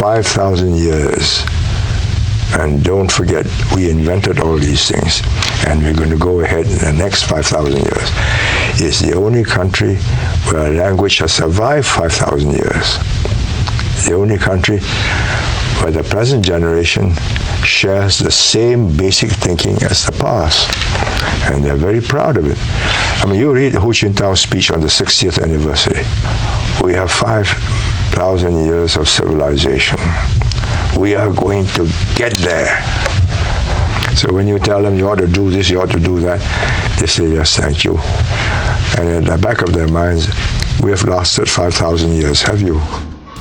5,000 years. And don't forget, we invented all these things, and we're going to go ahead in the next 5,000 years. It's the only country where a language has survived 5,000 years. The only country where the present generation shares the same basic thinking as the past. And they're very proud of it. I mean, you read Hu Jintao's speech on the 60th anniversary. We have 5,000 years of civilization. We are going to get there. So when you tell them you ought to do this, you ought to do that, they say, yes, thank you. And in the back of their minds, we have lasted 5,000 years, have you?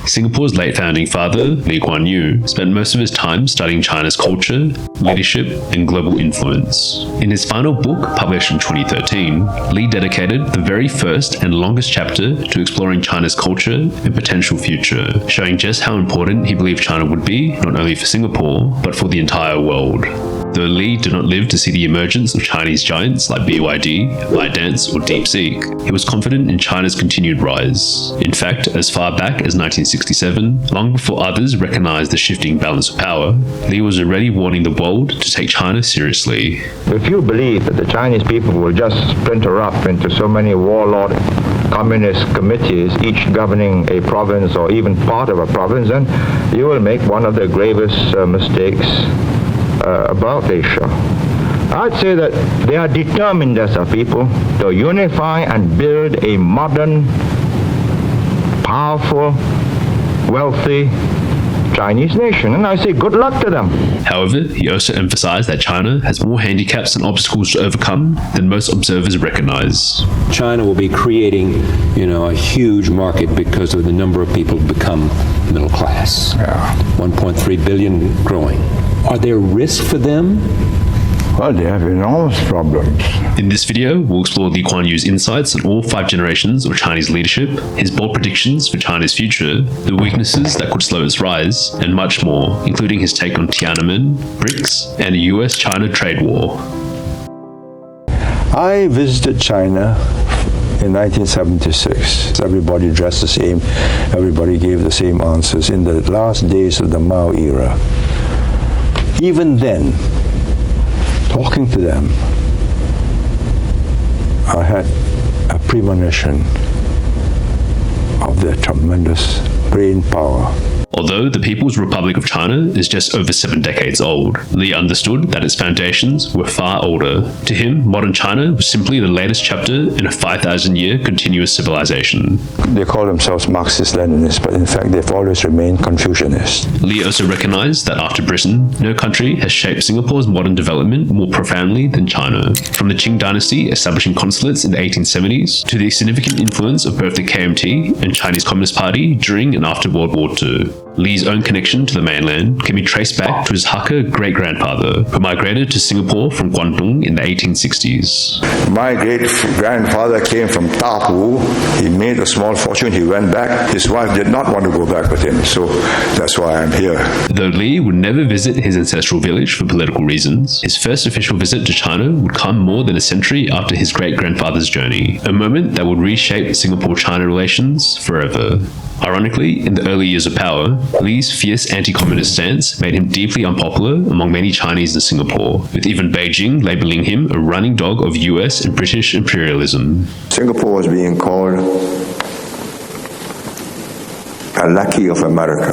Singapore's late founding father, Lee Kuan Yew, spent most of his time studying China's culture, leadership, and global influence. In his final book, published in 2013, Lee dedicated the very first and longest chapter to exploring China's culture and potential future, showing just how important he believed China would be, not only for Singapore, but for the entire world. Though Lee did not live to see the emergence of Chinese giants like BYD, ByteDance, or DeepSeek, he was confident in China's continued rise. In fact, as far back as 1967, long before others recognized the shifting balance of power, Lee was already warning the world to take China seriously. If you believe that the Chinese people will just splinter up into so many warlord communist committees, each governing a province or even part of a province, then you will make one of the gravest mistakes about Asia. I'd say that they are determined as a people to unify and build a modern, powerful, wealthy Chinese nation, and I say good luck to them. However, he also emphasized that China has more handicaps and obstacles to overcome than most observers recognize. China will be creating, a huge market because of the number of people who become middle class. Yeah. 1.3 billion growing. Are there risks for them? Well, they have enormous problems. In this video, we'll explore Lee Kuan Yew's insights on all 5 generations of Chinese leadership, his bold predictions for China's future, the weaknesses that could slow its rise, and much more, including his take on Tiananmen, BRICS, and a US-China trade war. I visited China in 1976. Everybody dressed the same. Everybody gave the same answers in the last days of the Mao era. Even then, talking to them, I had a premonition of their tremendous brain power. Although the People's Republic of China is just over 7 decades old, Lee understood that its foundations were far older. To him, modern China was simply the latest chapter in a 5,000-year continuous civilization. They call themselves Marxist-Leninists, but in fact they've always remained Confucianists. Lee also recognized that after Britain, no country has shaped Singapore's modern development more profoundly than China. From the Qing dynasty establishing consulates in the 1870s, to the significant influence of both the KMT and Chinese Communist Party during and after World War II. Lee's own connection to the mainland can be traced back to his Hakka great-grandfather, who migrated to Singapore from Guangdong in the 1860s. My great-grandfather came from Tapu. He made a small fortune. He went back. His wife did not want to go back with him, so that's why I'm here. Though Lee would never visit his ancestral village for political reasons, his first official visit to China would come more than a century after his great-grandfather's journey, a moment that would reshape Singapore-China relations forever. Ironically, in the early years of power, Lee's fierce anti-communist stance made him deeply unpopular among many Chinese in Singapore, with even Beijing labeling him a running dog of US and British imperialism. Singapore was being called a lackey of America,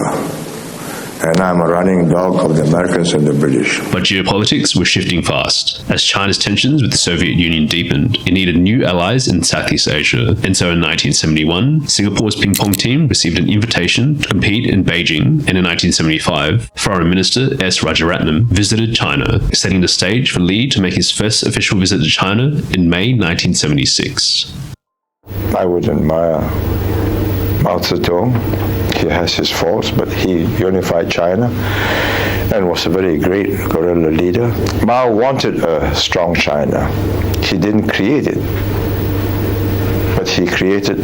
and I'm a running dog of the Americans and the British. But geopolitics was shifting fast. As China's tensions with the Soviet Union deepened, it needed new allies in Southeast Asia. And so in 1971, Singapore's ping-pong team received an invitation to compete in Beijing, and in 1975, Foreign Minister S. Rajaratnam visited China, setting the stage for Lee to make his first official visit to China in May 1976. I would admire Mao Zedong. He has his faults, but he unified China and was a very great guerrilla leader. Mao wanted a strong China. He didn't create it, but he created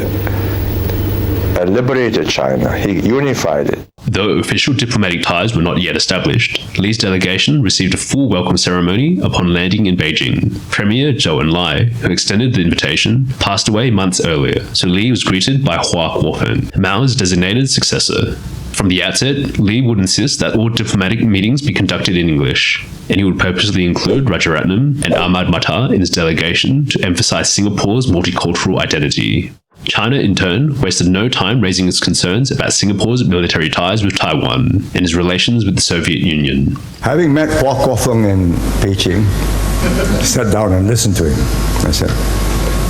a liberated China. He unified it. Though official diplomatic ties were not yet established, Lee's delegation received a full welcome ceremony upon landing in Beijing. Premier Zhou Enlai, who extended the invitation, passed away months earlier, so Lee was greeted by Guofeng, Mao's designated successor. From the outset, Lee would insist that all diplomatic meetings be conducted in English, and he would purposely include Rajaratnam and Ahmad Mattar in his delegation to emphasize Singapore's multicultural identity. China, in turn, wasted no time raising its concerns about Singapore's military ties with Taiwan and its relations with the Soviet Union. Having met Guofeng in Beijing, sat down and listened to him. I said,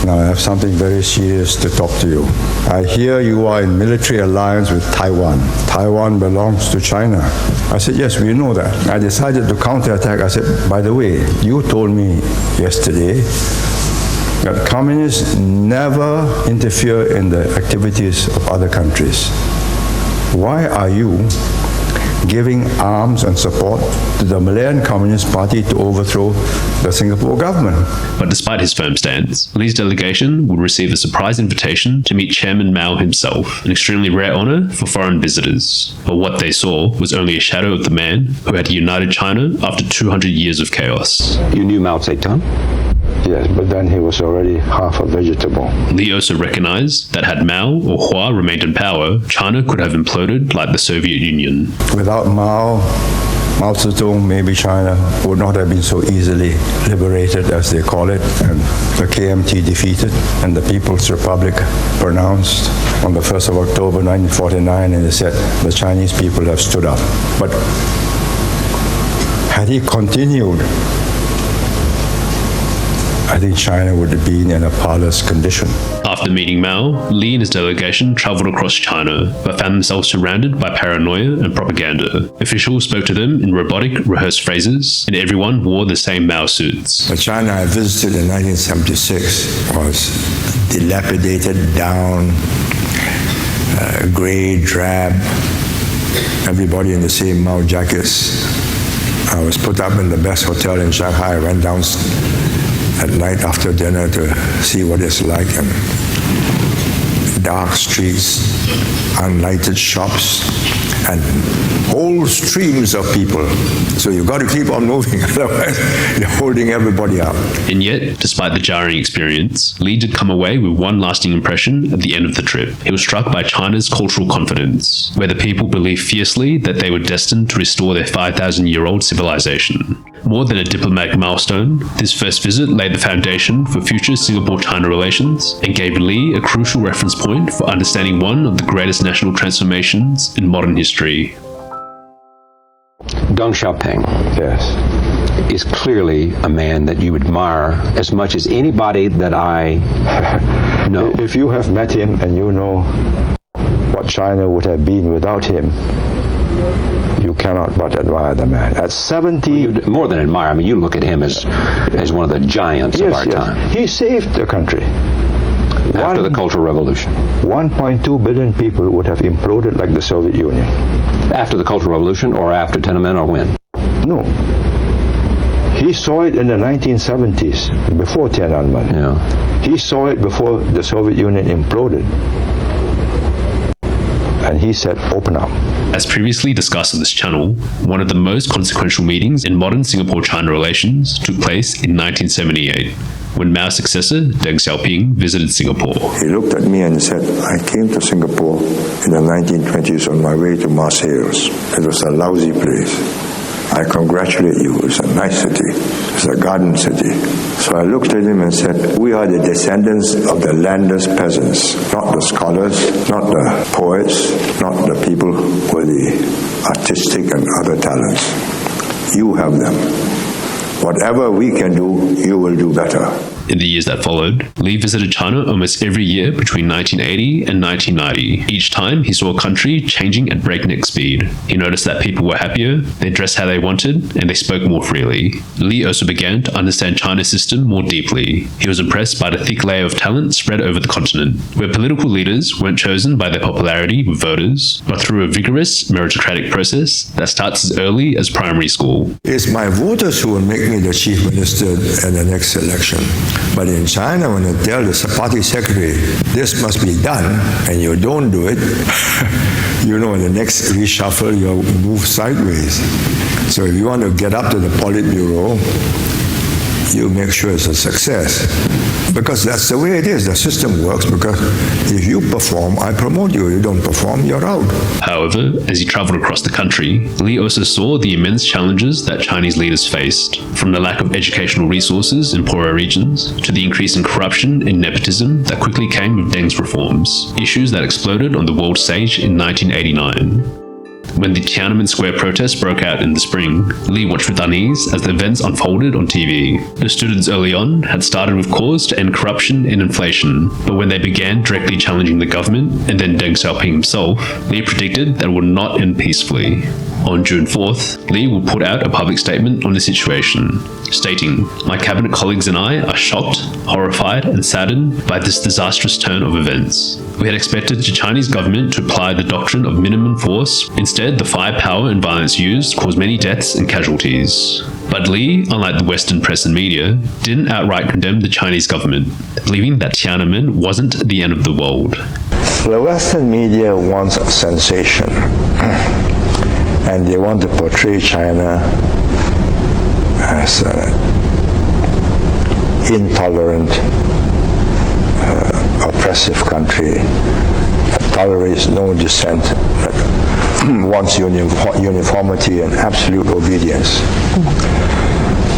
now I have something very serious to talk to you. I hear you are in military alliance with Taiwan. Taiwan belongs to China. I said, yes, we know that. I decided to counterattack. I said, by the way, you told me yesterday that communists never interfere in the activities of other countries. Why are you giving arms and support to the Malayan Communist Party to overthrow the Singapore government? But despite his firm stance, Lee's delegation would receive a surprise invitation to meet Chairman Mao himself, an extremely rare honor for foreign visitors. But what they saw was only a shadow of the man who had united China after 200 years of chaos. You knew Mao Zedong? Yes, but then he was already half a vegetable. Lee also recognized that had Mao or Hua remained in power, China could have imploded like the Soviet Union. Without Mao Zedong, maybe China would not have been so easily liberated, as they call it, and the KMT defeated, and the People's Republic pronounced on the 1st of October 1949, and they said the Chinese people have stood up. But had he continued, I think China would have been in a parlous condition. After meeting Mao, Lee and his delegation traveled across China, but found themselves surrounded by paranoia and propaganda. Officials spoke to them in robotic, rehearsed phrases, and everyone wore the same Mao suits. The China I visited in 1976 was dilapidated, down, gray, drab, everybody in the same Mao jackets. I was put up in the best hotel in Shanghai. I went down at night after dinner to see what it's like, and dark streets, unlighted shops, and whole streams of people. So you've got to keep on moving, otherwise you're holding everybody up. And yet, despite the jarring experience, Lee did come away with one lasting impression at the end of the trip. He was struck by China's cultural confidence, where the people believed fiercely that they were destined to restore their 5,000-year-old civilization. More than a diplomatic milestone, this first visit laid the foundation for future Singapore-China relations and gave Lee a crucial reference point for understanding one of the greatest national transformations in modern history. Deng Xiaoping, Yes. is clearly a man that you admire as much as anybody that I know. If you have met him and you know what China would have been without him, you cannot but admire the man. At 70... More than admire, I mean, you look at him as one of the giants of our time. He saved the country. After the Cultural Revolution. 1.2 billion people would have imploded like the Soviet Union. After the Cultural Revolution, or after Tiananmen, or when? No. He saw it in the 1970s, before Tiananmen. Yeah. He saw it before the Soviet Union imploded. And he said, open up. As previously discussed on this channel, one of the most consequential meetings in modern Singapore-China relations took place in 1978, when Mao's successor, Deng Xiaoping, visited Singapore. He looked at me and said, I came to Singapore in the 1920s on my way to Marseilles. It was a lousy place. I congratulate you. It's a nice city. It's a garden city. So I looked at him and said, we are the descendants of the landless peasants, not the scholars, not the poets, not the people with the artistic and other talents. You have them. Whatever we can do, you will do better. In the years that followed, Lee visited China almost every year between 1980 and 1990. Each time, he saw a country changing at breakneck speed. He noticed that people were happier, they dressed how they wanted, and they spoke more freely. Lee also began to understand China's system more deeply. He was impressed by the thick layer of talent spread over the continent, where political leaders weren't chosen by their popularity with voters, but through a vigorous meritocratic process that starts as early as primary school. It's my voters who will make me the chief minister in the next election. But in China, when you tell the party secretary, this must be done, and you don't do it, you know, in the next reshuffle, you'll move sideways. So if you want to get up to the Politburo, you make sure it's a success. Because that's the way it is. The system works because if you perform, I promote you. You don't perform, you're out. However, as he traveled across the country, Lee also saw the immense challenges that Chinese leaders faced, from the lack of educational resources in poorer regions to the increase in corruption and nepotism that quickly came with Deng's reforms, issues that exploded on the world stage in 1989. When the Tiananmen Square protests broke out in the spring, Lee watched with unease as the events unfolded on TV. The students early on had started with calls to end corruption and inflation, but when they began directly challenging the government and then Deng Xiaoping himself, Lee predicted that it would not end peacefully. On June 4th, Lee will put out a public statement on the situation, stating, "My cabinet colleagues and I are shocked, horrified, and saddened by this disastrous turn of events. We had expected the Chinese government to apply the doctrine of minimum force. Instead, the firepower and violence used caused many deaths and casualties." But Lee, unlike the Western press and media, didn't outright condemn the Chinese government, believing that Tiananmen wasn't the end of the world. The Western media wants a sensation. And they want to portray China as an intolerant, oppressive country that tolerates no dissent, that wants uniformity and absolute obedience.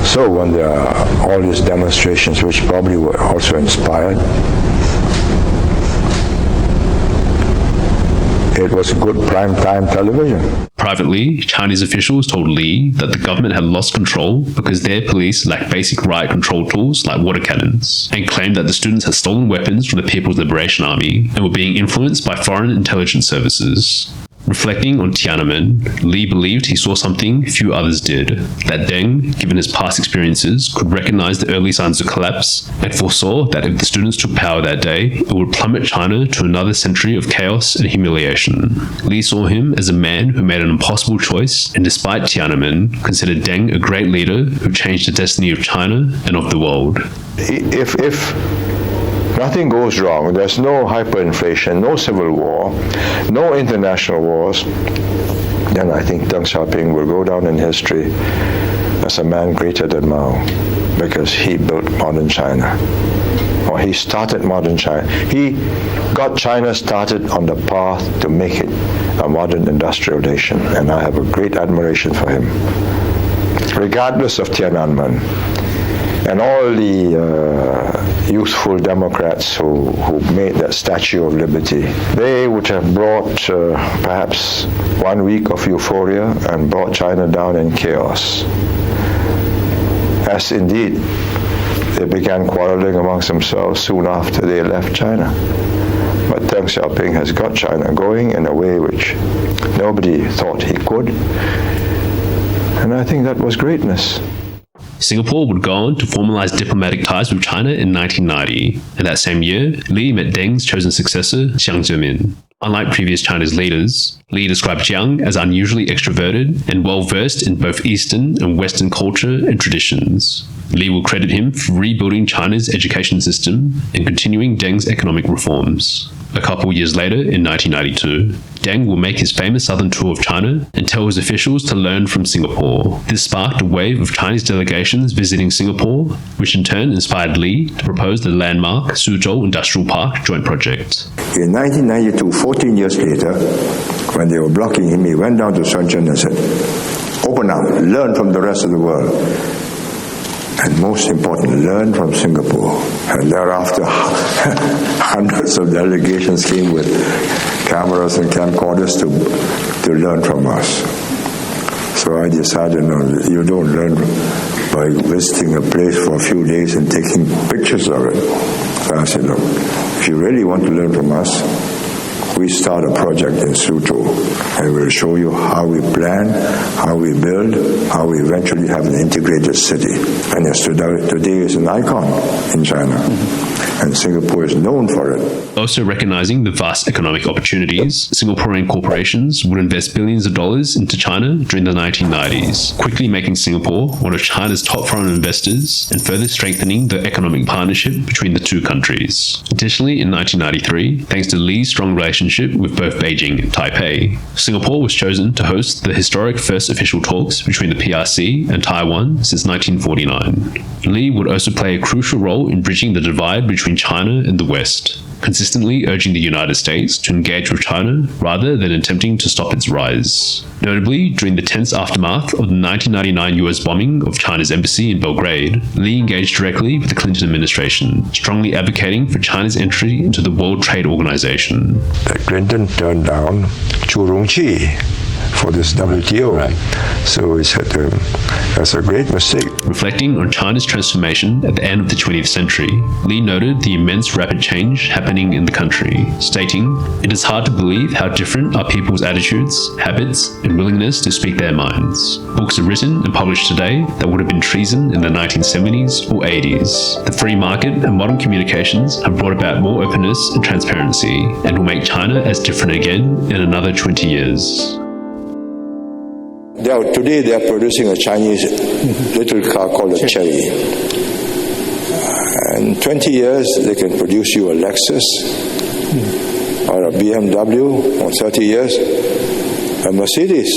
So when there are all these demonstrations, which probably were also inspired, it was good prime-time television. Privately, Chinese officials told Lee that the government had lost control because their police lacked basic riot control tools like water cannons, and claimed that the students had stolen weapons from the People's Liberation Army and were being influenced by foreign intelligence services. Reflecting on Tiananmen, Lee believed he saw something few others did, that Deng, given his past experiences, could recognize the early signs of collapse and foresaw that if the students took power that day, it would plummet China to another century of chaos and humiliation. Lee saw him as a man who made an impossible choice and, despite Tiananmen, considered Deng a great leader who changed the destiny of China and of the world. If nothing goes wrong, there's no hyperinflation, no civil war, no international wars, then I think Deng Xiaoping will go down in history as a man greater than Mao, because he built modern China. Or he started modern China. He got China started on the path to make it a modern industrial nation, and I have a great admiration for him. Regardless of Tiananmen, and all the youthful Democrats who made that Statue of Liberty, they would have brought perhaps 1 week of euphoria and brought China down in chaos. As indeed, they began quarreling amongst themselves soon after they left China. But Deng Xiaoping has got China going in a way which nobody thought he could. And I think that was greatness. Singapore would go on to formalize diplomatic ties with China in 1990, and that same year, Lee met Deng's chosen successor, Zeming. Unlike previous Chinese leaders, Lee described Jiang as unusually extroverted and well-versed in both Eastern and Western culture and traditions. Lee will credit him for rebuilding China's education system and continuing Deng's economic reforms. A couple years later, in 1992, Deng will make his famous southern tour of China and tell his officials to learn from Singapore. This sparked a wave of Chinese delegations visiting Singapore, which in turn inspired Lee to propose the landmark Suzhou Industrial Park joint project. In 1992, 14 years later, when they were blocking him, he went down to Shenzhen and said, "Open up, learn from the rest of the world. And most important, learn from Singapore." And thereafter, hundreds of delegations came with cameras and camcorders to learn from us. So I decided, no, you don't learn by visiting a place for a few days and taking pictures of it. So I said, look, if you really want to learn from us, we start a project in Suzhou, and we'll show you how we plan, how we build, how we eventually have an integrated city. And today is an icon in China. and Singapore is known for it. Also recognizing the vast economic opportunities, Singaporean corporations would invest billions of dollars into China during the 1990s, quickly making Singapore one of China's top foreign investors and further strengthening the economic partnership between the two countries. Additionally, in 1993, thanks to Lee's strong relationship with both Beijing and Taipei, Singapore was chosen to host the historic first official talks between the PRC and Taiwan since 1949. Lee would also play a crucial role in bridging the divide between China and the West, consistently urging the United States to engage with China rather than attempting to stop its rise. Notably, during the tense aftermath of the 1999 US bombing of China's embassy in Belgrade, Lee engaged directly with the Clinton administration, strongly advocating for China's entry into the World Trade Organization. That Clinton turned down Chu Rongqi for this WTO. Right. So that's a great mistake. Reflecting on China's transformation at the end of the 20th century, Lee noted the immense rapid change happening in the country, stating, "It is hard to believe how different are people's attitudes, habits, and willingness to speak their minds. Books are written and published today that would have been treason in the 1970s or 80s. The free market and modern communications have brought about more openness and transparency, and will make China as different again in another 20 years. Today they are producing a Chinese little car called a Cherry. In 20 years they can produce you a Lexus or a BMW, or 30 years a Mercedes.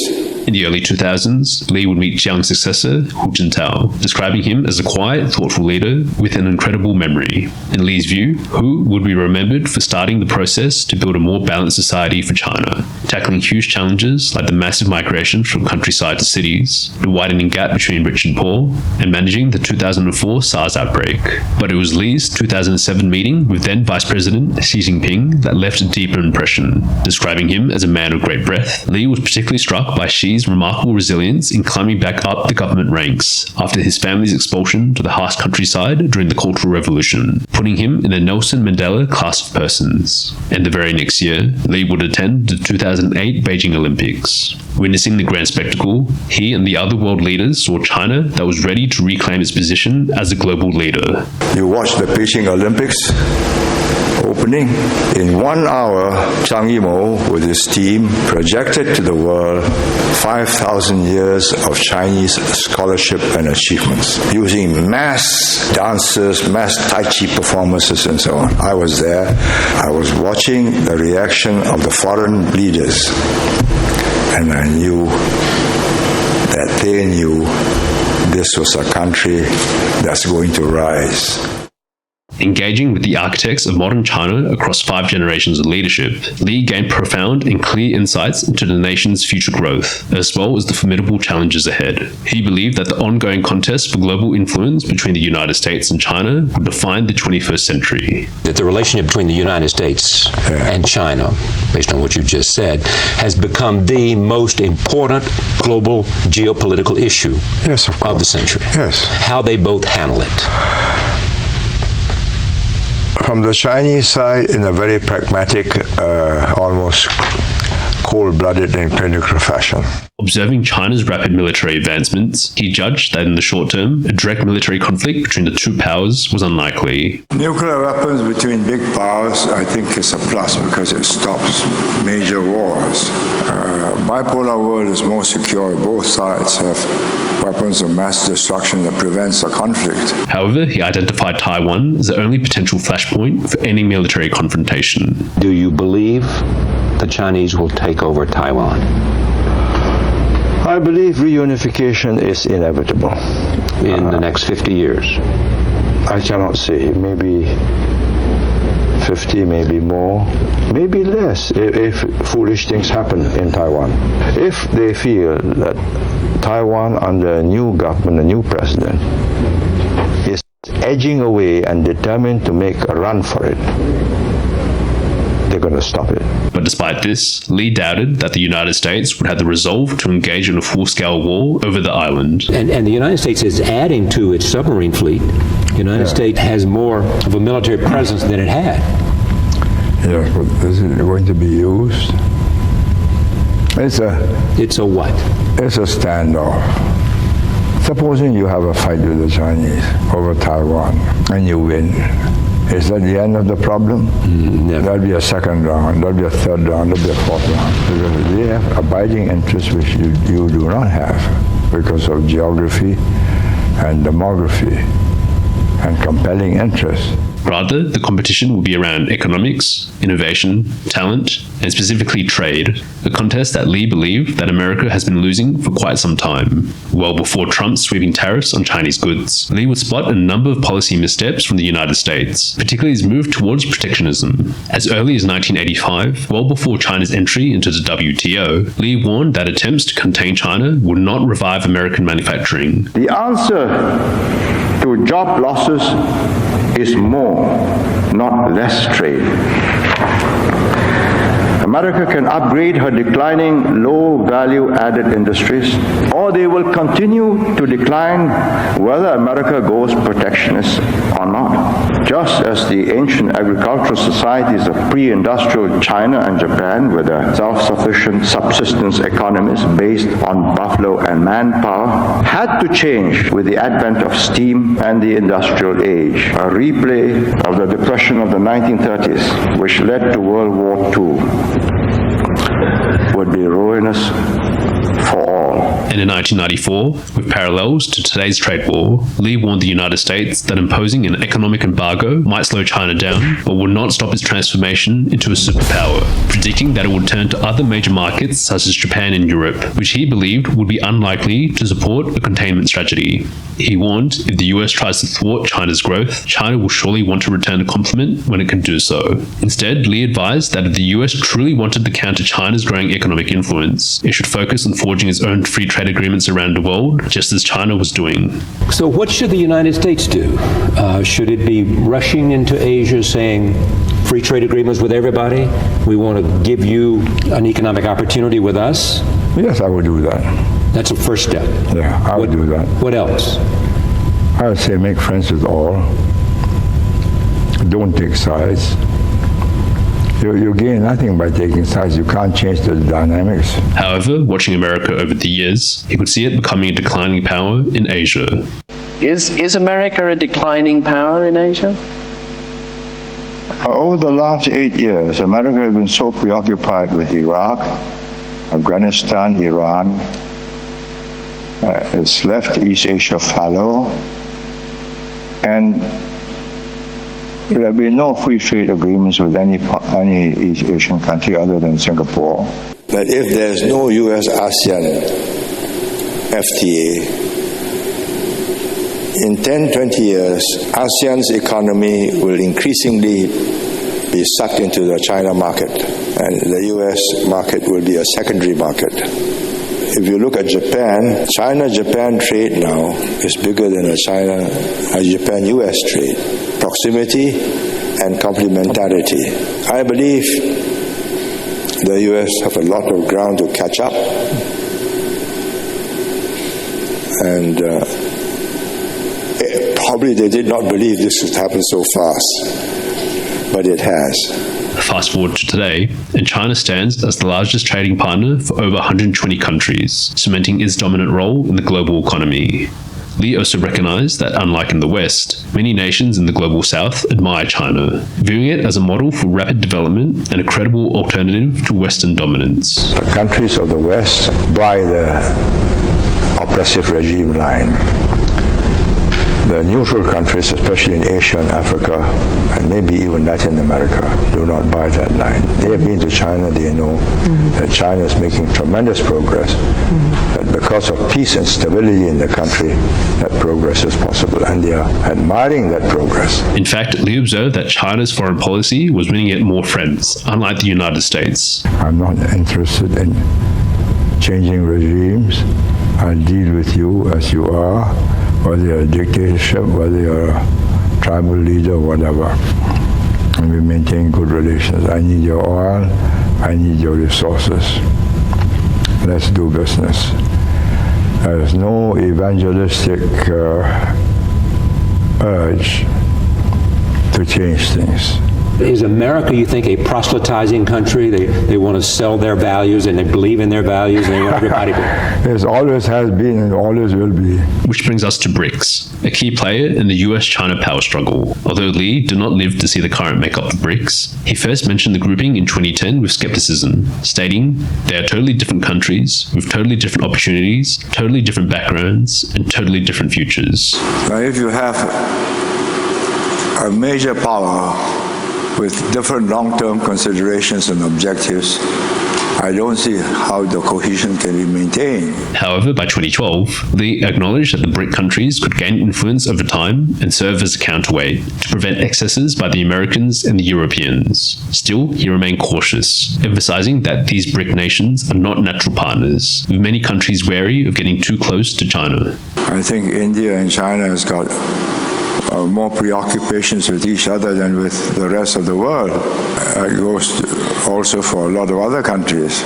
In the early 2000s, Lee would meet Jiang's successor, Hu Jintao, describing him as a quiet, thoughtful leader with an incredible memory. In Lee's view, Hu would be remembered for starting the process to build a more balanced society for China, tackling huge challenges like the massive migration from countryside to cities, the widening gap between rich and poor, and managing the 2004 SARS outbreak. But it was Lee's 2007 meeting with then Vice President Xi Jingpping that left a deeper impression. Describing him as a man of great breadth, Lee was particularly struck by Xi's remarkable resilience in climbing back up the government ranks after his family's expulsion to the harsh countryside during the Cultural Revolution, putting him in the Nelson Mandela class of persons. And the very next year, Lee would attend the 2008 Beijing Olympics. Witnessing the grand spectacle, he and the other world leaders saw China that was ready to reclaim its position as a global leader. You watch the Beijing Olympics opening. In 1 hour, Zhang Yimou with his team projected to the world 5,000 years of Chinese scholarship and achievements, using mass dancers, mass Tai Chi performances, and so on. I was there. I was watching the reaction of the foreign leaders, and I knew that they knew this was a country that's going to rise. Engaging with the architects of modern China across 5 generations of leadership, Lee gained profound and clear insights into the nation's future growth, as well as the formidable challenges ahead. He believed that the ongoing contest for global influence between the United States and China would define the 21st century. That the relationship between the United States and China, based on what you just said, has become the most important global geopolitical issue of the century. Yes. How they both handle it. From the Chinese side, in a very pragmatic, almost cold-blooded and clinical fashion. Observing China's rapid military advancements, he judged that in the short term, a direct military conflict between the two powers was unlikely. Nuclear weapons between big powers, I think, is a plus because it stops major wars. Bipolar world is more secure. Both sides have weapons of mass destruction that prevents a conflict. However, he identified Taiwan as the only potential flashpoint for any military confrontation. Do you believe the Chinese will take over Taiwan? I believe reunification is inevitable. In the next 50 years? I cannot say. Maybe 50, maybe more, maybe less if foolish things happen in Taiwan. If they feel that Taiwan under a new government, a new president, is edging away and determined to make a run for it, they're going to stop it. But despite this, Lee doubted that the United States would have the resolve to engage in a full-scale war over the island. And the United States is adding to its submarine fleet. The United States has more of a military presence than it had. Yeah, but is it going to be used? It's a what? It's a standoff. Supposing you have a fight with the Chinese over Taiwan and you win. Is that the end of the problem? Never. There'll be a second round, there'll be a third round, there'll be a fourth round. Because they have abiding interests which you do not have because of geography and demography and compelling interests. Rather, the competition will be around economics, innovation, talent, and specifically trade, a contest that Lee believed that America has been losing for quite some time. Well before Trump's sweeping tariffs on Chinese goods, Lee would spot a number of policy missteps from the United States, particularly his move towards protectionism. As early as 1985, well before China's entry into the WTO, Lee warned that attempts to contain China would not revive American manufacturing. The answer to job losses is more, not less trade. America can upgrade her declining low-value-added industries, or they will continue to decline whether America goes protectionist or not. Just as the ancient agricultural societies of pre-industrial China and Japan, with their self-sufficient subsistence economies based on buffalo and manpower, had to change with the advent of steam and the industrial age, a replay of the depression of the 1930s, which led to World War II. Would be ruinous for all. And in 1994, with parallels to today's trade war, Lee warned the United States that imposing an economic embargo might slow China down, but would not stop its transformation into a superpower, predicting that it would turn to other major markets such as Japan and Europe, which he believed would be unlikely to support a containment strategy. He warned if the US tries to thwart China's growth, China will surely want to return a compliment when it can do so. Instead, Lee advised that if the US truly wanted to counter China's growing economic influence, it should focus on forging its own free trade agreements around the world, just as China was doing. So what should the United States do? Should it be rushing into Asia saying, free trade agreements with everybody? We want to give you an economic opportunity with us? Yes, I would do that. That's a first step. Yeah, I would do that. What else? I would say make friends with all. Don't take sides. You gain nothing by taking sides. You can't change the dynamics. However, watching America over the years, he could see it becoming a declining power in Asia. Is America a declining power in Asia? Over the last 8 years, America has been so preoccupied with Iraq, Afghanistan, Iran. It's left East Asia fallow, and there have been no free trade agreements with any East Asian country other than Singapore. But if there's no US-ASEAN FTA, in 10, 20 years, ASEAN's economy will increasingly be sucked into the China market, and the US market will be a secondary market. If you look at Japan, China-Japan trade now is bigger than a Japan-US trade. Proximity and complementarity. I believe the US have a lot of ground to catch up. And probably they did not believe this would happen so fast, but it has. Fast forward to today, and China stands as the largest trading partner for over 120 countries, cementing its dominant role in the global economy. Lee also recognized that, unlike in the West, many nations in the global South admire China, viewing it as a model for rapid development and a credible alternative to Western dominance. The countries of the West buy the oppressive regime line. The neutral countries, especially in Asia and Africa, and maybe even Latin America, do not buy that line. They have been to China, they know that China is making tremendous progress, that because of peace and stability in the country, that progress is possible, and they are admiring that progress. In fact, Lee observed that China's foreign policy was winning it more friends, unlike the United States. I'm not interested in changing regimes. I'll deal with you as you are, whether you're a dictatorship, whether you're a tribal leader, whatever. And we maintain good relations. I need your oil, I need your resources. Let's do business. There is no evangelistic urge to change things. Is America, you think, a proselytizing country? They want to sell their values and they believe in their values and they want everybody to... Yes, always has been and always will be. Which brings us to BRICS, a key player in the US-China power struggle. Although Lee did not live to see the current makeup of BRICS, he first mentioned the grouping in 2010 with skepticism, stating, "They are totally different countries with totally different opportunities, totally different backgrounds, and totally different futures." Now, if you have a major power with different long-term considerations and objectives, I don't see how the cohesion can be maintained. However, by 2012, Lee acknowledged that the BRIC countries could gain influence over time and serve as a counterweight to prevent excesses by the Americans and the Europeans. Still, he remained cautious, emphasizing that these BRIC nations are not natural partners, with many countries wary of getting too close to China. I think India and China has got more preoccupations with each other than with the rest of the world. It goes also for a lot of other countries.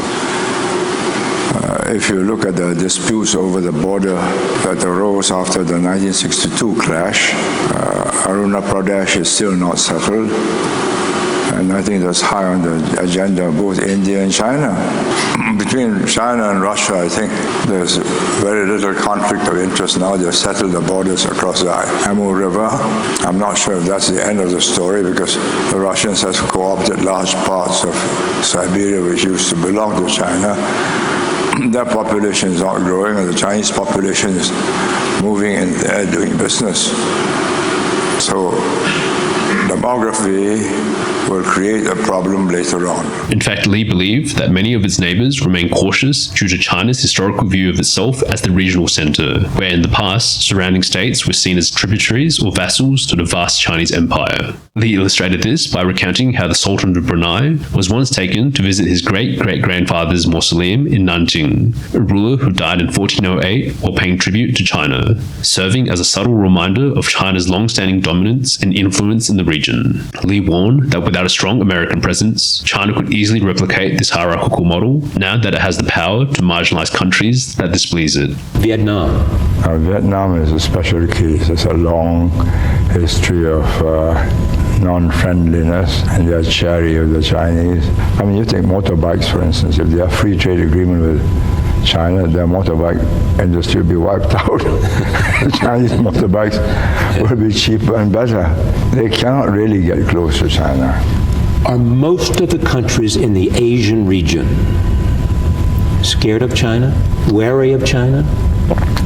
If you look at the disputes over the border that arose after the 1962 clash, Arunachal Pradesh is still not settled. And I think that's high on the agenda of both India and China. Between China and Russia, I think there's very little conflict of interest now. They've settled the borders across the Amur River. I'm not sure if that's the end of the story because the Russians have co-opted large parts of Siberia, which used to belong to China. Their population is not growing, and the Chinese population is moving in there doing business. So demography will create a problem later on. In fact, Lee believed that many of its neighbors remain cautious due to China's historical view of itself as the regional center, where in the past, surrounding states were seen as tributaries or vassals to the vast Chinese empire. Lee illustrated this by recounting how the Sultan of Brunei was once taken to visit his great-great-grandfather's mausoleum in Nanjing, a ruler who died in 1408 while paying tribute to China, serving as a subtle reminder of China's long-standing dominance and influence in the region. Lee warned that without a strong American presence, China could easily replicate this hierarchical model now that it has the power to marginalize countries that displease it. Vietnam. Vietnam is a special case. It's a long history of non-friendliness, and they are chary of the Chinese. I mean, you take motorbikes, for instance. If they have free trade agreement with China, their motorbike industry will be wiped out. The Chinese motorbikes will be cheaper and better. They cannot really get close to China. Are most of the countries in the Asian region scared of China? Wary of China?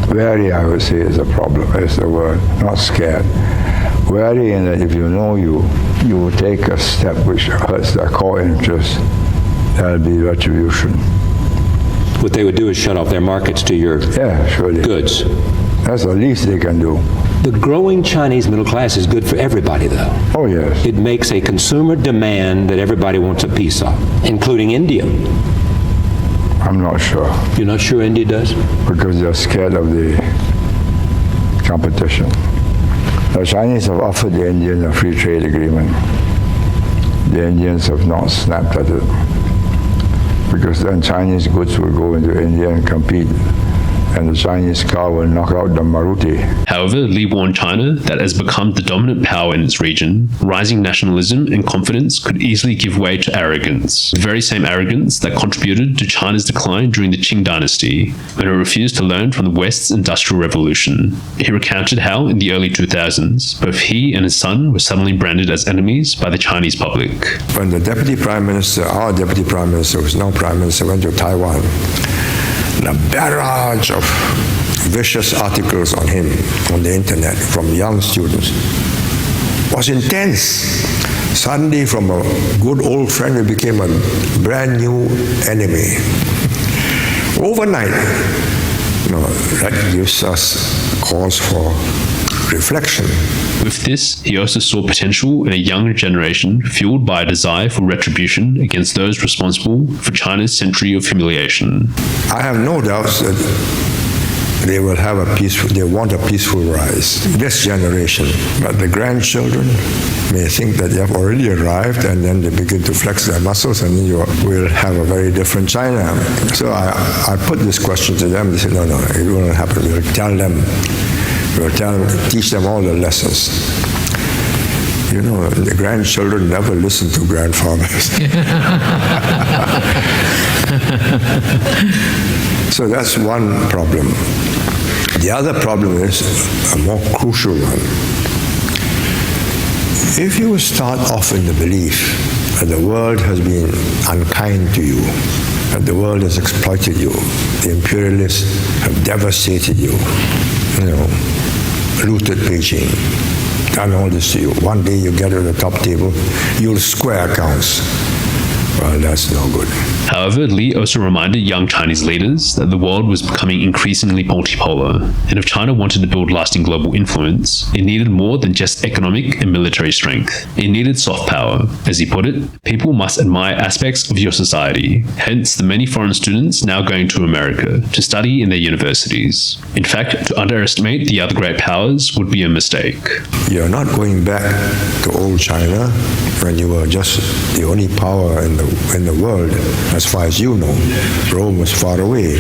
Wary, I would say, is a problem, is the word, not scared. Wary in that if you know you will take a step which hurts their core interests, that'll be retribution. What they would do is shut off their markets to your goods. That's the least they can do. The growing Chinese middle class is good for everybody, though. Oh, yes. It makes a consumer demand that everybody wants a piece of, including India. I'm not sure. You're not sure India does? Because they're scared of the competition. The Chinese have offered the Indians a free trade agreement. The Indians have not snapped at it, because then Chinese goods will go into India and compete, and the Chinese car will knock out the Maruti. However, Lee warned China that as become the dominant power in its region, rising nationalism and confidence could easily give way to arrogance, the very same arrogance that contributed to China's decline during the Qing dynasty, when it refused to learn from the West's Industrial Revolution. He recounted how, in the early 2000s, both he and his son were suddenly branded as enemies by the Chinese public. When the Deputy Prime Minister, our Deputy Prime Minister, who's now Prime Minister, went to Taiwan, the barrage of vicious articles on him on the internet from young students was intense. Suddenly, from a good old friend, we became a brand new enemy. Overnight, that gives us cause for reflection. With this, he also saw potential in a younger generation fueled by a desire for retribution against those responsible for China's century of humiliation. I have no doubts that they will have they want a peaceful rise, this generation. But the grandchildren may think that they have already arrived, and then they begin to flex their muscles, and then you will have a very different China. So I put this question to them. They said, no, it won't happen. We'll tell them. We'll teach them all the lessons. You know, the grandchildren never listen to grandfathers. So that's one problem. The other problem is a more crucial one. If you start off in the belief that the world has been unkind to you, that the world has exploited you, the imperialists have devastated you, looted Beijing, done all this to you. One day you get to the top table, you'll square accounts. Well, that's no good. However, Lee also reminded young Chinese leaders that the world was becoming increasingly multipolar, and if China wanted to build lasting global influence, it needed more than just economic and military strength. It needed soft power. As he put it, people must admire aspects of your society, hence the many foreign students now going to America to study in their universities. In fact, to underestimate the other great powers would be a mistake. You're not going back to old China when you were just the only power in the world. As far as you know, Rome was far away.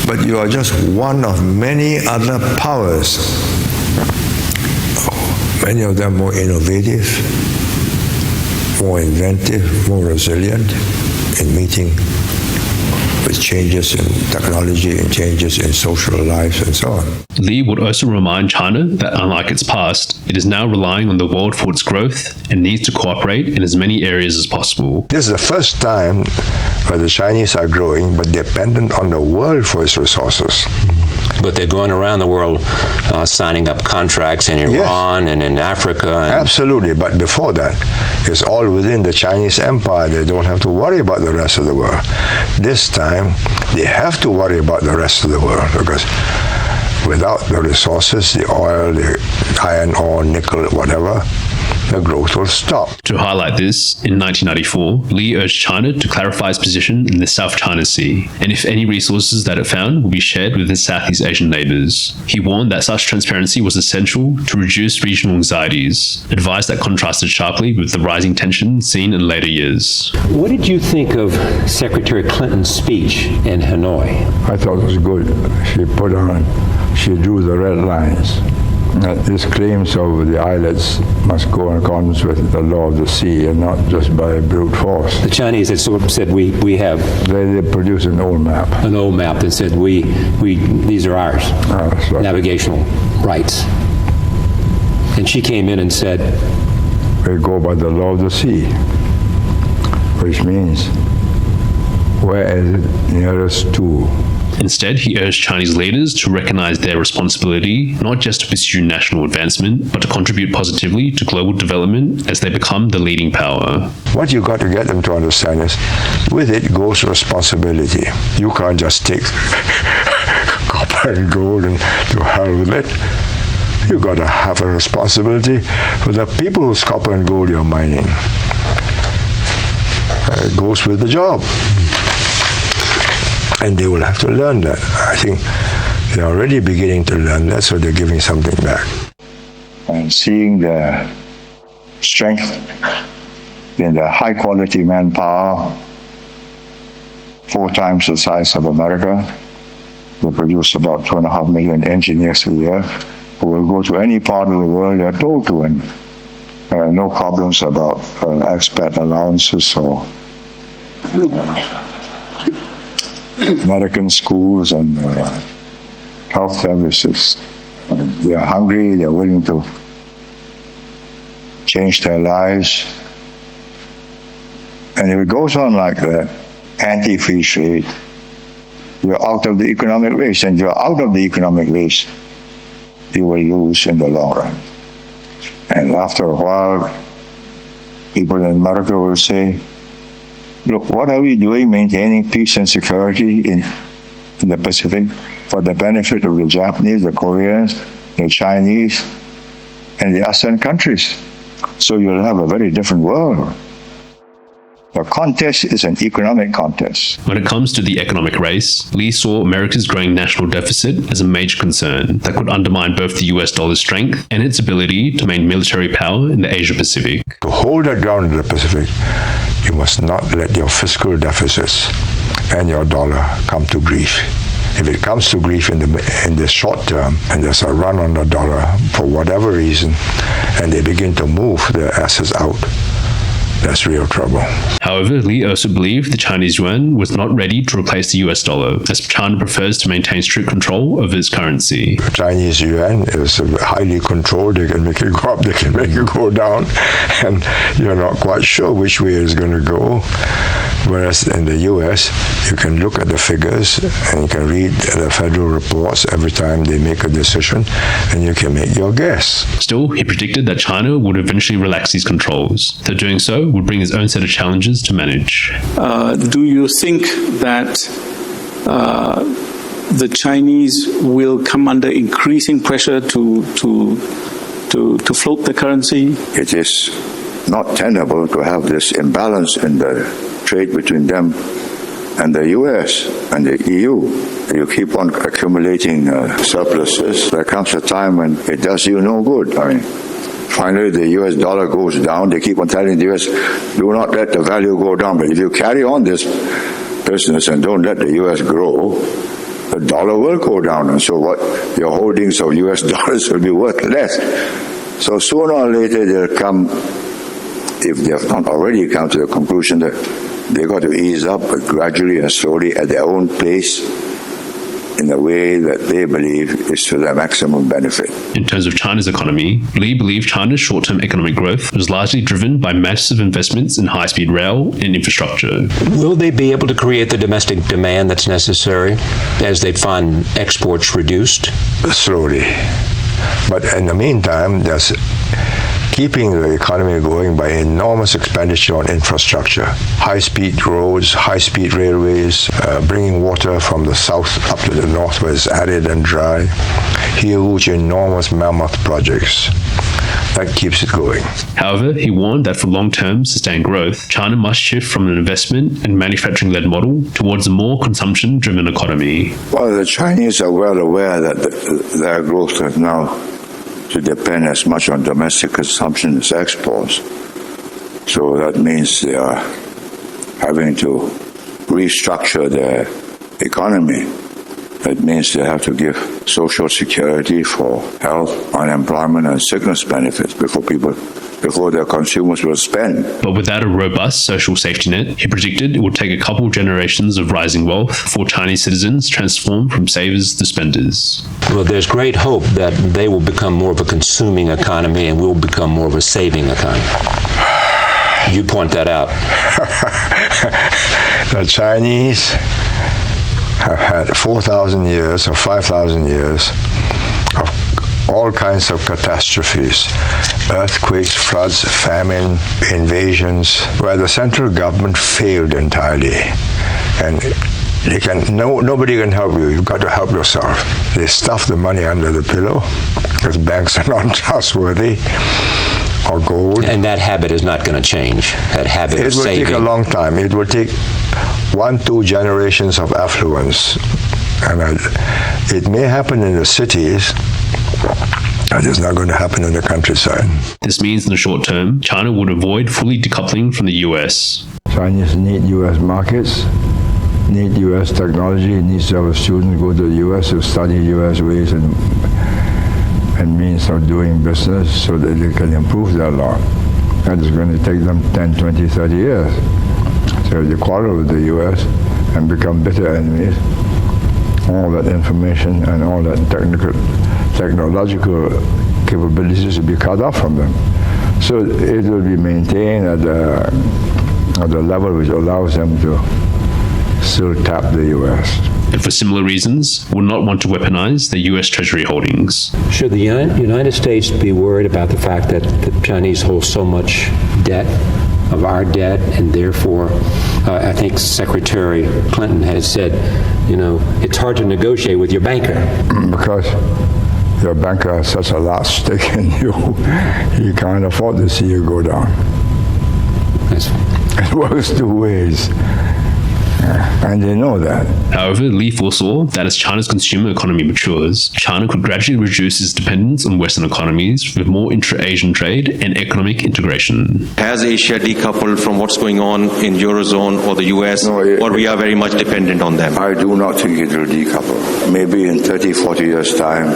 But you are just one of many other powers. Many of them more innovative, more inventive, more resilient in meeting with changes in technology and changes in social lives and so on. Lee would also remind China that unlike its past, it is now relying on the world for its growth and needs to cooperate in as many areas as possible. This is the first time where the Chinese are growing but dependent on the world for its resources. But they're going around the world signing up contracts in Iran and in Africa. Absolutely, but before that, it's all within the Chinese empire. They don't have to worry about the rest of the world. This time, they have to worry about the rest of the world because without the resources, the oil, the iron ore, nickel, whatever, the growth will stop. To highlight this, in 1994, Lee urged China to clarify its position in the South China Sea, and if any resources that it found will be shared with its Southeast Asian neighbors. He warned that such transparency was essential to reduce regional anxieties, advice that contrasted sharply with the rising tension seen in later years. What did you think of Secretary Clinton's speech in Hanoi? I thought it was good. She drew the red lines. These claims of the islets must go in accordance with the law of the sea and not just by brute force. The Chinese had sort of said we have... They produced an old map. An old map that said these are ours, right. Navigational rights. And she came in and said... We go by the law of the sea, which means where is it nearest to? Instead, he urged Chinese leaders to recognize their responsibility not just to pursue national advancement, but to contribute positively to global development as they become the leading power. What you got to get them to understand is, with it goes responsibility. You can't just take copper and gold and to hell with it. You got to have a responsibility for the people whose copper and gold you're mining. It goes with the job. And they will have to learn that. I think they're already beginning to learn that, so they're giving something back. And seeing the strength in the high-quality manpower, 4 times the size of America. They produce about 2.5 million engineers a year who will go to any part of the world they're told to, and no problems about expat allowances or American schools and health services. They are hungry, they're willing to change their lives. And if it goes on like that, anti-free trade, you're out of the economic race, and you're out of the economic race, you will lose in the long run. And after a while, people in America will say, look, what are we doing maintaining peace and security in the Pacific for the benefit of the Japanese, the Koreans, the Chinese, and the ASEAN countries? So you'll have a very different world. The contest is an economic contest. When it comes to the economic race, Lee saw America's growing national deficit as a major concern that could undermine both the US dollar's strength and its ability to maintain military power in the Asia-Pacific. To hold that ground in the Pacific, you must not let your fiscal deficits and your dollar come to grief. If it comes to grief in the short term, and there's a run on the dollar for whatever reason, and they begin to move their assets out, that's real trouble. However, Lee also believed the Chinese yuan was not ready to replace the US dollar, as China prefers to maintain strict control of its currency. The Chinese yuan is highly controlled. They can make it go up, they can make it go down, and you're not quite sure which way it's going to go. Whereas in the US, you can look at the figures and you can read the federal reports every time they make a decision, and you can make your guess. Still, he predicted that China would eventually relax these controls, though doing so would bring its own set of challenges to manage. Do you think that the Chinese will come under increasing pressure to float the currency? It is not tenable to have this imbalance in the trade between them and the US and the EU. You keep on accumulating surpluses. There comes a time when it does you no good. I mean, finally the US dollar goes down. They keep on telling the US, do not let the value go down. But if you carry on this business and don't let the US grow, the dollar will go down. And so what your holdings of US dollars will be worth less. So sooner or later they'll come, if they have not already come to the conclusion that they've got to ease up, but gradually and slowly at their own pace, in a way that they believe is to their maximum benefit. In terms of China's economy, Lee believed China's short-term economic growth was largely driven by massive investments in high-speed rail and infrastructure. Will they be able to create the domestic demand that's necessary as they find exports reduced? Slowly. But in the meantime, there's keeping the economy going by enormous expenditure on infrastructure, high-speed roads, high-speed railways, bringing water from the south up to the north where it's arid and dry, huge, enormous mammoth projects. That keeps it going. However, he warned that for long-term sustained growth, China must shift from an investment and manufacturing-led model towards a more consumption-driven economy. Well, the Chinese are well aware that their growth is now to depend as much on domestic consumption as exports. So that means they are having to restructure their economy. That means they have to give social security for health, unemployment, and sickness benefits before their consumers will spend. But without a robust social safety net, he predicted it would take a couple generations of rising wealth before Chinese citizens transform from savers to spenders. Well, there's great hope that they will become more of a consuming economy and we'll become more of a saving economy. You point that out. The Chinese have had 4,000 years or 5,000 years of all kinds of catastrophes, earthquakes, floods, famine, invasions, where the central government failed entirely. And nobody can help you. You've got to help yourself. They stuff the money under the pillow because banks are not trustworthy, or gold. And that habit is not going to change, that habit of saving. It will take a long time. It will take 1-2 generations of affluence. And it may happen in the cities, but it's not going to happen in the countryside. This means in the short term, China would avoid fully decoupling from the US. Chinese need U.S. markets, need U.S. technology, needs to have a student go to the U.S. to study U.S. ways and means of doing business so that they can improve their law. That is going to take them 10, 20, 30 years. So they quarrel with the U.S. and become bitter enemies. All that information and all that technological capabilities will be cut off from them. So it will be maintained at the level which allows them to still tap the U.S. And for similar reasons, would not want to weaponize the U.S. Treasury holdings. Should the United States be worried about the fact that the Chinese hold so much debt, of our debt, and therefore, I think Secretary Clinton has said, it's hard to negotiate with your banker. Because your banker has such a large stake in you, he can't afford to see you go down. It works two ways. And they know that. However, Lee foresaw that as China's consumer economy matures, China could gradually reduce its dependence on Western economies with more intra-Asian trade and economic integration. Has Asia decoupled from what's going on in Eurozone or the US, or we are very much dependent on them? I do not think it will decouple. Maybe in 30, 40 years' time,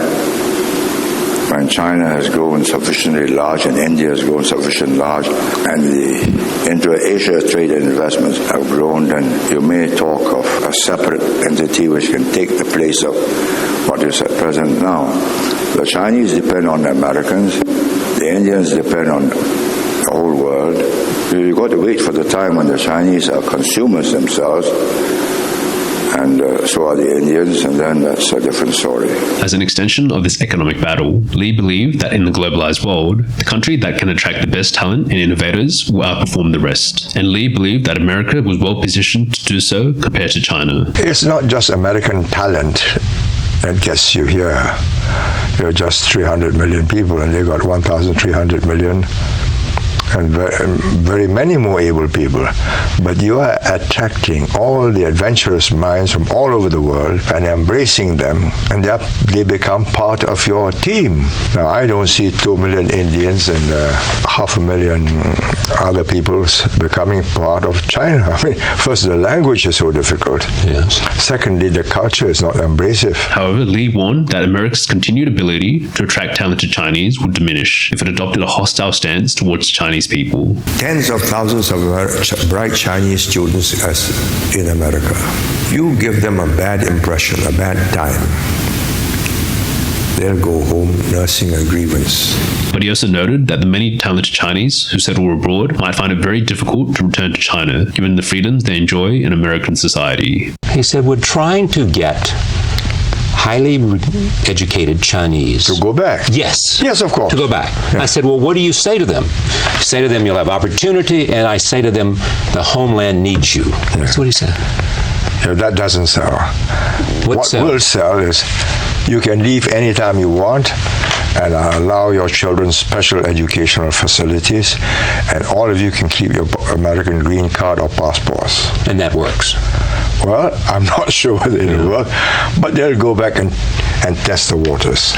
when China has grown sufficiently large and India has grown sufficiently large and the inter-Asia trade and investments have grown, then you may talk of a separate entity which can take the place of what is at present now. The Chinese depend on the Americans, the Indians depend on the whole world. You've got to wait for the time when the Chinese are consumers themselves, and so are the Indians, and then that's a different story. As an extension of this economic battle, Lee believed that in the globalized world, the country that can attract the best talent and innovators will outperform the rest. And Lee believed that America was well positioned to do so compared to China. It's not just American talent that gets you here. You're just 300 million people, and they got 1,300 million. And very many more able people. But you are attracting all the adventurous minds from all over the world and embracing them, and they become part of your team. Now, I don't see 2 million Indians and 500,000 other peoples becoming part of China. I mean, first, the language is so difficult. Yes. Secondly, the culture is not embracive. However, Lee warned that America's continued ability to attract talented Chinese would diminish if it adopted a hostile stance towards Chinese people. Tens of thousands of bright Chinese students in America. You give them a bad impression, a bad time, they'll go home nursing a grievance. But he also noted that the many talented Chinese who settle abroad might find it very difficult to return to China, given the freedoms they enjoy in American society. He said, we're trying to get highly educated Chinese to go back. Yes. Yes, of course. To go back. Yeah. I said, well, what do you say to them? I say to them, you'll have opportunity, and I say to them, the homeland needs you. Yeah. That's what he said. Yeah, that doesn't sell. What sell? Will sell is you can leave anytime you want and allow your children special educational facilities, and all of you can keep your American green card or passports. And that works. Well, I'm not sure whether it'll work, but they'll go back and test the waters.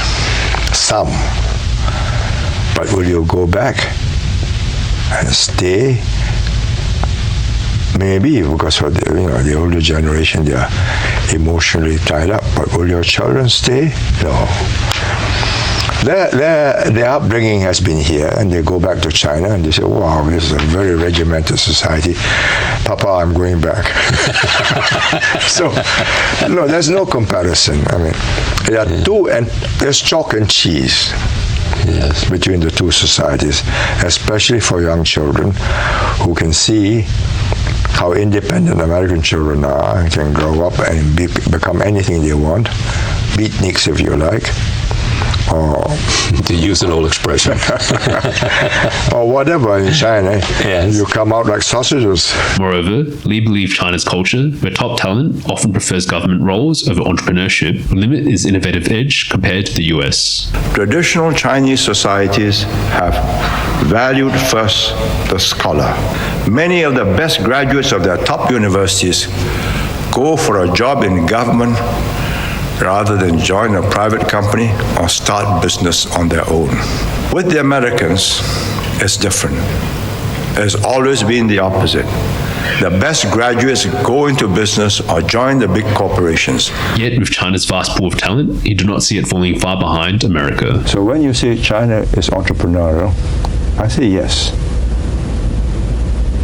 Some. But will you go back and stay? Maybe, because for the older generation, they are emotionally tied up. But will your children stay? No. Their upbringing has been here, and they go back to China, and they say, wow, this is a very regimented society. Papa, I'm going back. So, no, there's no comparison. I mean, there are two, and there's chalk and cheese. Yes. Between the two societies, especially for young children who can see how independent American children are and can grow up and become anything they want, beatniks if you like, or to use an old expression, or whatever in China. Yes. You come out like sausages. Moreover, Lee believed China's culture, where top talent often prefers government roles over entrepreneurship, would limit its innovative edge compared to the US. Traditional Chinese societies have valued first the scholar. Many of the best graduates of their top universities go for a job in government rather than join a private company or start business on their own. With the Americans, it's different. It's always been the opposite. The best graduates go into business or join the big corporations. Yet, with China's vast pool of talent, he did not see it falling far behind America. So when you say China is entrepreneurial, I say yes.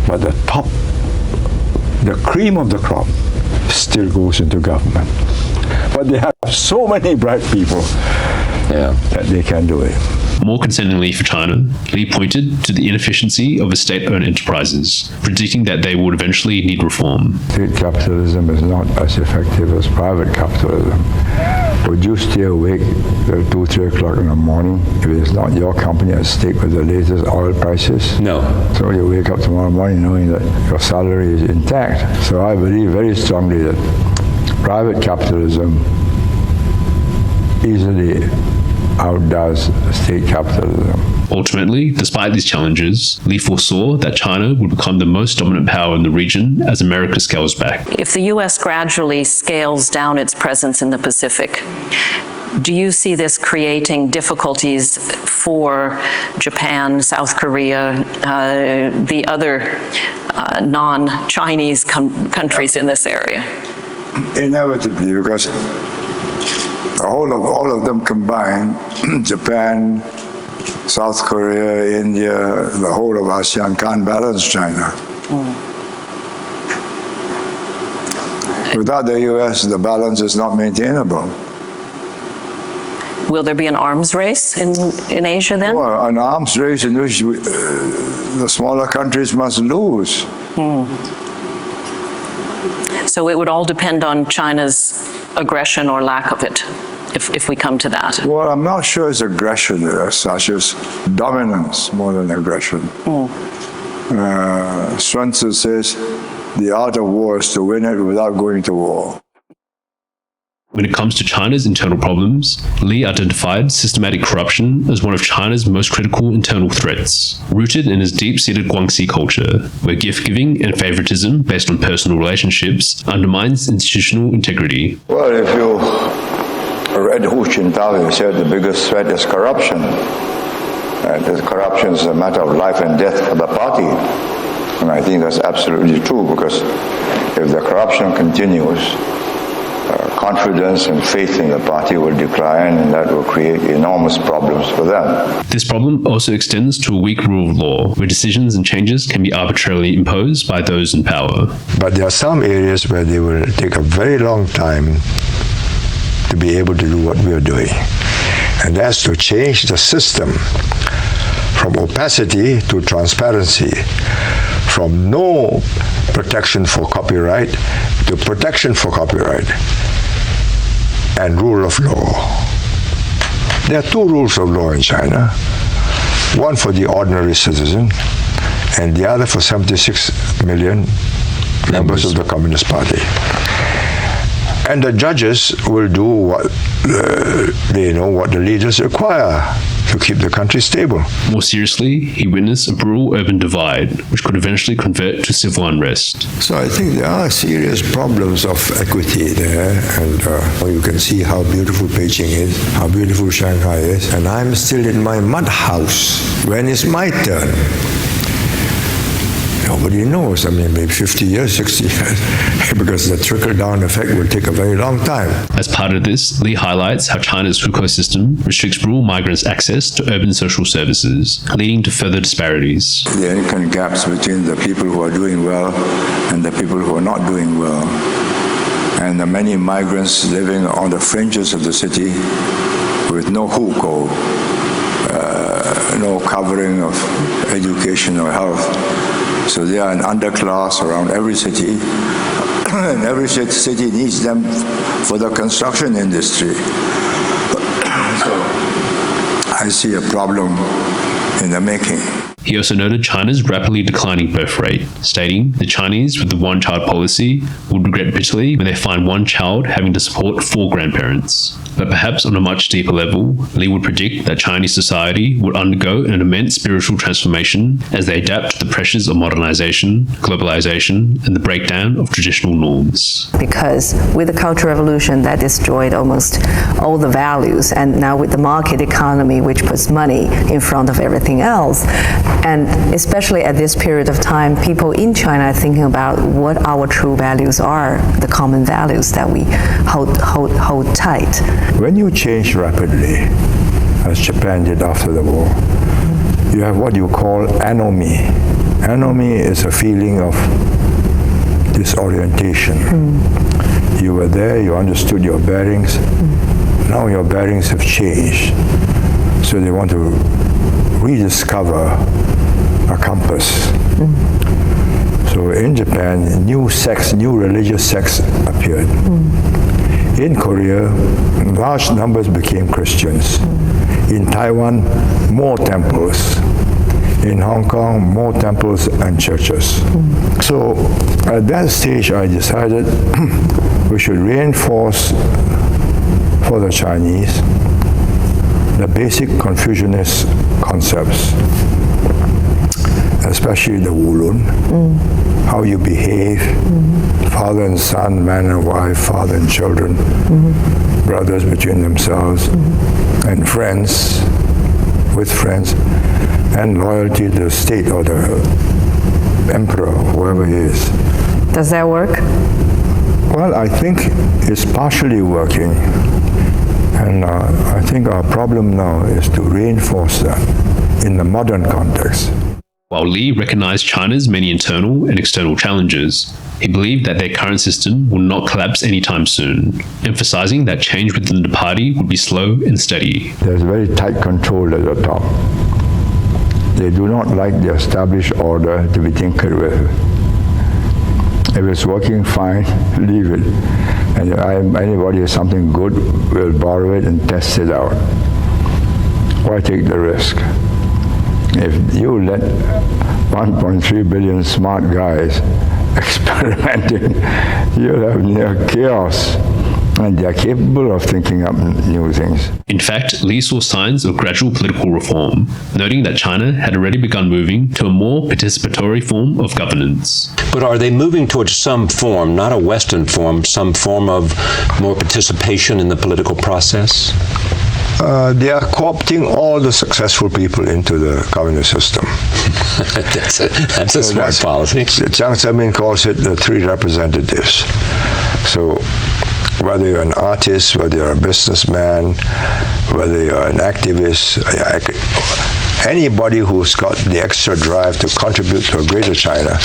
But the cream of the crop still goes into government. But they have so many bright people that they can do it. More concerningly for China, Lee pointed to the inefficiency of its state-owned enterprises, predicting that they would eventually need reform. State capitalism is not as effective as private capitalism. Would you stay awake till 2, 3 o'clock in the morning if it's not your company at stake with the latest oil prices? No. So you wake up tomorrow morning knowing that your salary is intact. So I believe very strongly that private capitalism easily outdoes state capitalism. Ultimately, despite these challenges, Lee foresaw that China would become the most dominant power in the region as America scales back. If the U.S. gradually scales down its presence in the Pacific, do you see this creating difficulties for Japan, South Korea, the other non-Chinese countries in this area? Inevitably, because all of them combined, Japan, South Korea, India, the whole of ASEAN can't balance China. Without the U.S., the balance is not maintainable. Will there be an arms race in Asia then? Well, an arms race in which the smaller countries must lose. So it would all depend on China's aggression or lack of it, if we come to that. Well, I'm not sure it's aggression as such as dominance more than aggression. Sun Tzu says, the art of war is to win it without going to war. When it comes to China's internal problems, Lee identified systematic corruption as one of China's most critical internal threats, rooted in his deep-seated Guangxi culture, where gift-giving and favoritism based on personal relationships undermines institutional integrity. Well, if you read Hu Jintao, he said the biggest threat is corruption. Corruption is a matter of life and death for the party. And I think that's absolutely true, because if the corruption continues, confidence and faith in the party will decline, and that will create enormous problems for them. This problem also extends to a weak rule of law, where decisions and changes can be arbitrarily imposed by those in power. But there are some areas where they will take a very long time to be able to do what we are doing. And that's to change the system from opacity to transparency, from no protection for copyright to protection for copyright, and rule of law. There are two rules of law in China, one for the ordinary citizen and the other for 76 million members of the Communist Party. And the judges will do what they know what the leaders require to keep the country stable. More seriously, he witnessed a brutal urban divide, which could eventually convert to civil unrest. So I think there are serious problems of equity there, and you can see how beautiful Beijing is, how beautiful Shanghai is, and I'm still in my mud house. When is my turn? Nobody knows. I mean, maybe 50 years, 60 years, because the trickle-down effect will take a very long time. As part of this, Lee highlights how China's hukou system restricts rural migrants' access to urban social services, leading to further disparities. The income gaps between the people who are doing well and the people who are not doing well. And the many migrants living on the fringes of the city with no hukou, no covering of education or health. So they are an underclass around every city, and every city needs them for the construction industry. So I see a problem in the making. He also noted China's rapidly declining birth rate, stating the Chinese with the one-child policy would regret bitterly when they find one child having to support 4 grandparents. But perhaps on a much deeper level, Lee would predict that Chinese society would undergo an immense spiritual transformation as they adapt to the pressures of modernization, globalization, and the breakdown of traditional norms. Because with the Cultural Revolution, that destroyed almost all the values, and now with the market economy, which puts money in front of everything else, and especially at this period of time, people in China are thinking about what our true values are, the common values that we hold tight. When you change rapidly, as Japan did after the war, you have what you call anomie. Anomie is a feeling of disorientation. You were there, you understood your bearings. Now your bearings have changed. So they want to rediscover a compass. So in Japan, new religious sects appeared. In Korea, large numbers became Christians. In Taiwan, more temples. In Hong Kong, more temples and churches. So at that stage, I decided we should reinforce for the Chinese the basic Confucianist concepts, especially the Wulun, how you behave, father and son, man and wife, father and children, brothers between themselves, and friends, with friends, and loyalty to the state or the emperor, whoever he is. Does that work? Well, I think it's partially working. And I think our problem now is to reinforce that in the modern context. While Lee recognized China's many internal and external challenges, he believed that their current system will not collapse anytime soon, emphasizing that change within the party would be slow and steady. There's very tight control at the top. They do not like the established order to be tinkered with. If it's working fine, leave it. And if anybody has something good, we'll borrow it and test it out. Why take the risk? If you let 1.3 billion smart guys experimenting, you'll have near chaos. And they're capable of thinking up new things. In fact, Lee saw signs of gradual political reform, noting that China had already begun moving to a more participatory form of governance. But are they moving towards some form, not a Western form, some form of more participation in the political process? They are co-opting all the successful people into the communist system. that's a smart policy. Jiang Zeming calls it the three representatives. So whether you're an artist, whether you're a businessman, whether you're an activist, anybody who's got the extra drive to contribute to a greater China,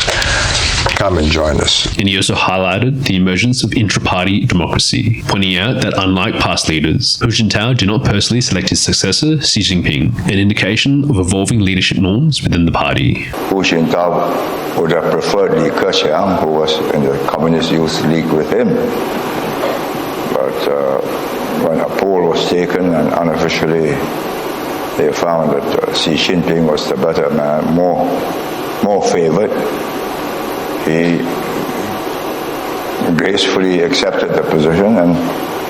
come and join us. And he also highlighted the emergence of intra-party democracy, pointing out that unlike past leaders, Hu Jintao did not personally select his successor, Xi Jinping, an indication of evolving leadership norms within the party. Hu Jintao would have preferred Lee Kuan Yew, who was in the Communist Youth League with him. But when a poll was taken and unofficially they found that Xi Jinping was the better man, more favored, he gracefully accepted the position and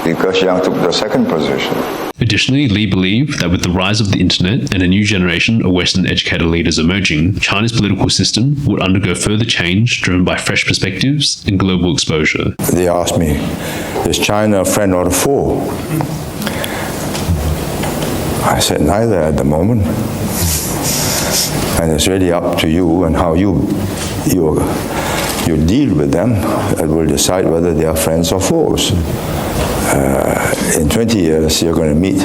Lee Kuan Yew took the second position. Additionally, Lee believed that with the rise of the internet and a new generation of Western educated leaders emerging, China's political system would undergo further change driven by fresh perspectives and global exposure. They asked me, is China a friend or a foe? I said, neither at the moment. And it's really up to you and how you deal with them that will decide whether they are friends or foes. In 20 years, you're going to meet,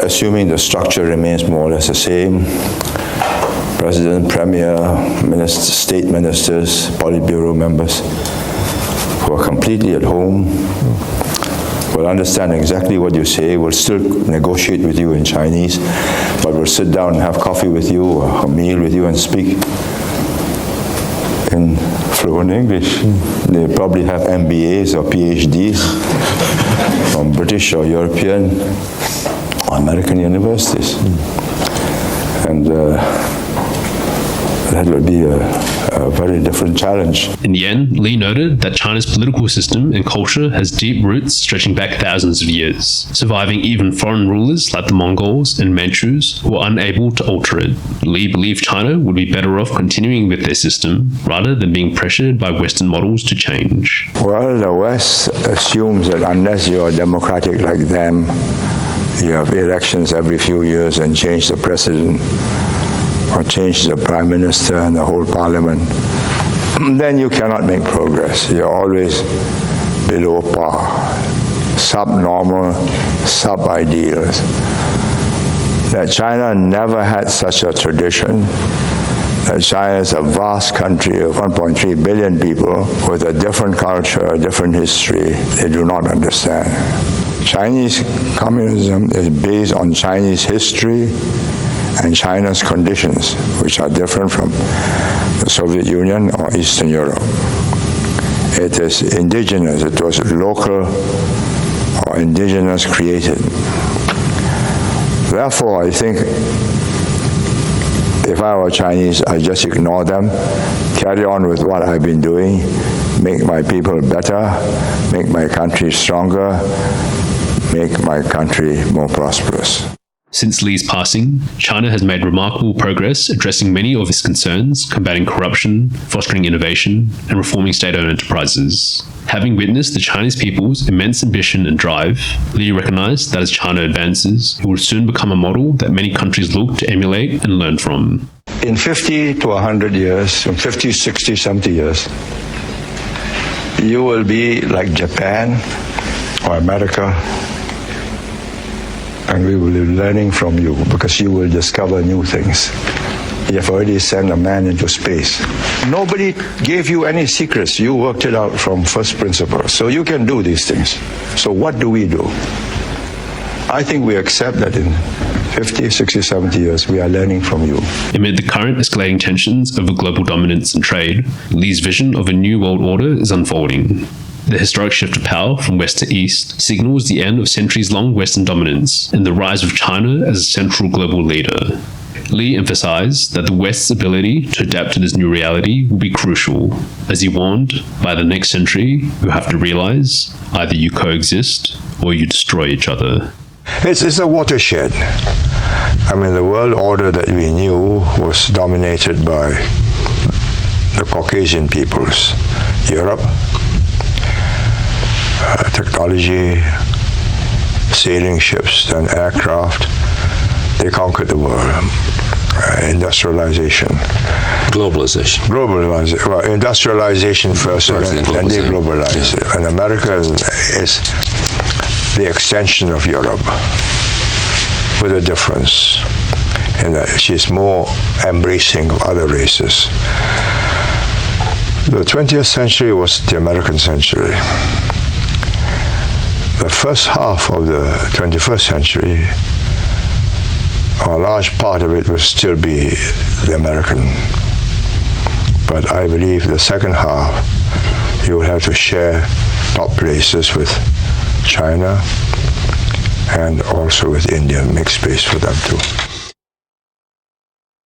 assuming the structure remains more or less the same, president, premier, ministers, state ministers, Politburo members, who are completely at home, will understand exactly what you say, will still negotiate with you in Chinese, but will sit down and have coffee with you or a meal with you and speak in fluent English. They probably have MBAs or PhDs from British or European or American universities. And that would be a very different challenge. In the end, Lee noted that China's political system and culture has deep roots stretching back thousands of years, surviving even foreign rulers like the Mongols and Manchus who were unable to alter it. Lee believed China would be better off continuing with their system rather than being pressured by Western models to change. Well, the West assumes that unless you are democratic like them, you have elections every few years and change the president, or change the prime minister and the whole parliament, then you cannot make progress. You're always below par, subnormal, sub-ideals. That China never had such a tradition. That China is a vast country of 1.3 billion people with a different culture, a different history. They do not understand. Chinese communism is based on Chinese history and China's conditions, which are different from the Soviet Union or Eastern Europe. It is indigenous, it was local or indigenous created. Therefore, I think if I were Chinese, I'd just ignore them, carry on with what I've been doing, make my people better, make my country stronger, make my country more prosperous. Since Lee's passing, China has made remarkable progress addressing many of its concerns, combating corruption, fostering innovation, and reforming state-owned enterprises. Having witnessed the Chinese people's immense ambition and drive, Lee recognized that as China advances, it will soon become a model that many countries look to emulate and learn from. In 50 to 100 years, from 50, 60, 70 years, you will be like Japan or America, and we will be learning from you because you will discover new things. You have already sent a man into space. Nobody gave you any secrets. You worked it out from first principles. So you can do these things. So what do? I think we accept that in 50, 60, 70 years, we are learning from you. Amid the current escalating tensions over global dominance and trade, Lee's vision of a new world order is unfolding. The historic shift of power from west to east signals the end of centuries-long Western dominance and the rise of China as a central global leader. Lee emphasized that the West's ability to adapt to this new reality will be crucial, as he warned, by the next century, you have to realize either you coexist or you destroy each other. It's a watershed. I mean, the world order that we knew was dominated by the Caucasian peoples, Europe, technology, sailing ships and aircraft. They conquered the world. Industrialization. Globalization. Well, industrialization first, and they globalized it. And America is the extension of Europe, with a difference in that she's more embracing of other races. The 20th century was the American century. The first half of the 21st century, a large part of it will still be the American. But I believe the second half, you will have to share top places with China and also with India, make space for them too.